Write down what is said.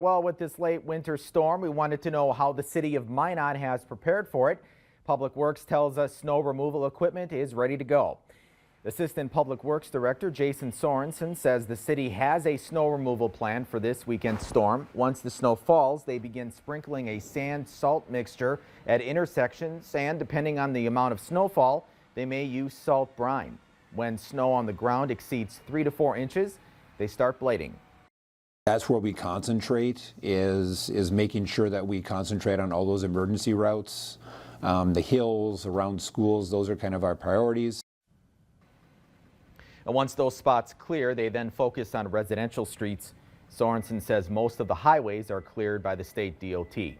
Well, with this late winter storm, we wanted to know how the city of Minot has prepared for it. Public Works tells us snow removal equipment is ready to go. Assistant Public Works Director Jason Sorensen says the city has a snow removal plan for this weekend storm. Once the snow falls, they begin sprinkling a sand-salt mixture at intersections, and depending on the amount of snowfall, they may use salt brine. When snow on the ground exceeds 3 to 4 inches, they start blading. That's where we concentrate, is making sure that we concentrate on all those emergency routes, the hills around schools. Those are kind of our priorities. And once those spots clear, they then focus on residential streets. Sorensen says most of the highways are cleared by the state DOT.